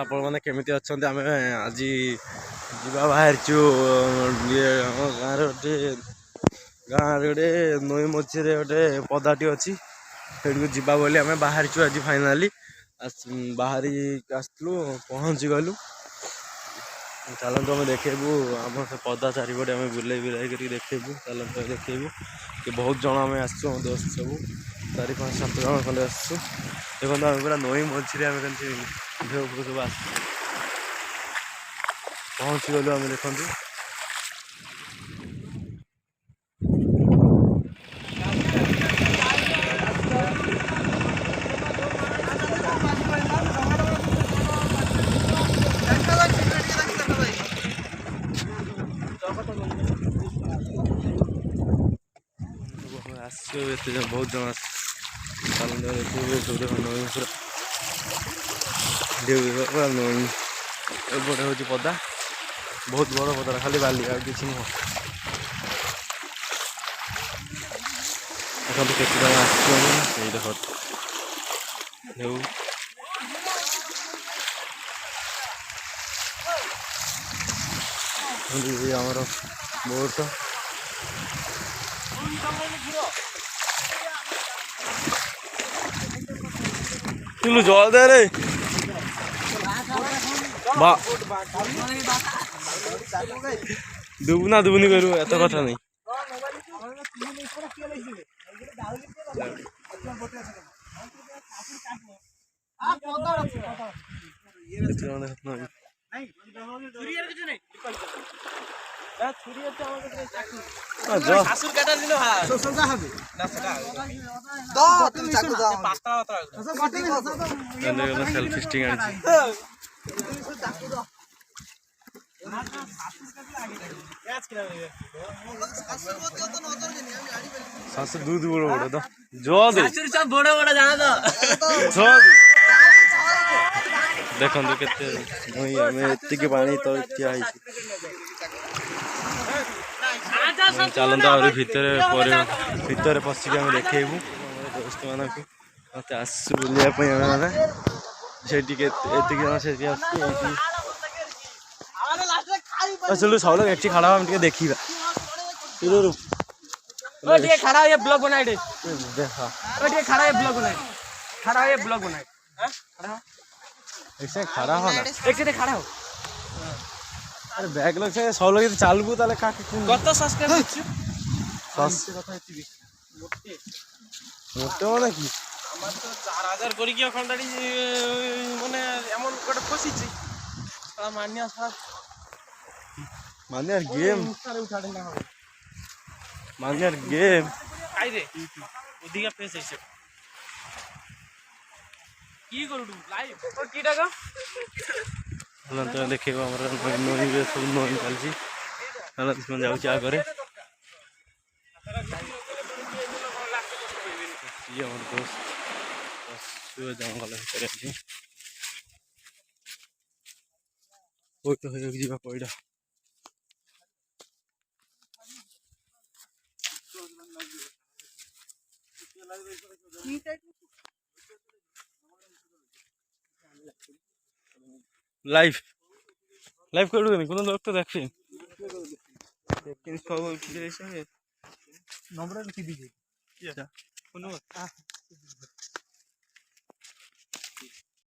ଆପଣମାନେ କେମିତି ଅଛନ୍ତି? ଆମେ ଆଜି ଯିବା ବାହାରିଛୁ ଆମ ଗାଁରେ ଗୋଟେ ନଈ ମଝିରେ ଗୋଟେ ପଦାଟି ଅଛି, ସେଇଠିକୁ ଯିବା ବୋଲି ଆମେ ବାହାରିଛୁ ଆଜି ଫାଇନାଲି। ବାହାରି ଆସିଥିଲୁ, ପହଞ୍ଚି ଗଲୁ। ଚାଲନ୍ତୁ ଆମେ ଦେଖେଇବୁ ଆମ ସେ ପଦା ଚାରିପଟେ ଆମେ ବୁଲେଇ କରି ଦେଖେଇବୁ। ଚାଲନ୍ତୁ ଦେଖେଇବୁ କି ବହୁତ ଜଣ ଆମେ ଆସିଛୁ, ଆମ ଦୋସ୍ତ ସବୁ 4-5-7 ଜଣ ଖଣ୍ଡେ ଆସିଛୁ। ଦେଖନ୍ତୁ ଆମେ ପୁରା ନଈ ମଝିରେ ଆମେ କେମିତି ଢେଉ ସବୁ ଆସିଛୁ, ପହଞ୍ଚି ଗଲୁ ଆମେ। ଦେଖନ୍ତୁ ଆସିଛୁ, ଏତେ ବହୁତ ଜଣ ଆସିଛୁ। ଚାଲନ୍ତୁ ଦେଖିବୁ ସବୁ। ଦେଖ ନଈ ପୁରା ଢେଉ ପୁରା ନଈ। ଏପଟେ ହେଉଛି ପଦା, ବହୁତ ବଡ଼ ପଦାଟା, ଖାଲି ବାଲି ଆଉ କିଛି ନୁହଁ। ଦେଖନ୍ତୁ କେତେ ଜଣ ଆସିଛୁ ଆମେ, ସେଇ ଦେଖ ଢେଉ। ଆମର ବୋଟ তুলু জল দে রে দেবু না দেবুনি করু, এত কথা নেই। সেলফি স্টিক আনছি। শাশুর দুধ বড় বড় তো জল সব বড় বড় জানা তো ଦେଖନ୍ତୁ କେତେ ନଈ, ଆମେ ଏତିକି ପାଣି ତଳେ ଠିଆ ହେଇଛୁ। ଚାଲନ୍ତୁ ଆହୁରି ଭିତରେ ପଶିକି ଆମେ ଦେଖେଇବୁ ଆମର ଦୋସ୍ତମାନଙ୍କୁ। ମତେ ଆସିଛୁ ବୁଲିବା ପାଇଁ ଆମେ ମାନେ ସେଇଠି ଏତିକି ଜଣ ସେଠି ଆସୁଛୁ। ଏଇଠି ସବୁ ଲୋକ ଏଠି ଖାଡ଼ା ଆମେ ଟିକେ ଦେଖିବା। ଟିକେ खड़ा ये ब्लॉग बनाए दे देखा ये खड़ा ये ब्लॉग बनाए खड़ा ये ब्लॉग बनाए खड़ा ऐसे खड़ा हो ना एक से खड़ा हो। अरे बैग लोग से 100 लोग चालबू ताले का कत सब्सक्राइब करछु কথা এতিবি মোটে মানে কি আমার তো 4000 করি কি খন্ডাড়ি মানে এমন কোটা ফসিছি সারা মানিয়া সারা মানিয়ার গেম সারে উঠাড়ে না হয় মানিয়ার গেম আই রে ওদিকে ফেস হইছে কি করুডু লাইভ ও কি টাকা তো দেখেইবো আমরা নইরে সব নই চালছি। তাহলে তুমি যাଉଛି আগে ये আমার দোস্ত শুয়ে জঙ্গল ভিতরে আছে। ওই তো হয়ে ଯିବା পয়ডা লাইভ লাইভ করে দেবেন কোন লোক তো দেখছেন দেখেন সব নম্বর কি দিবে কি আছে কোন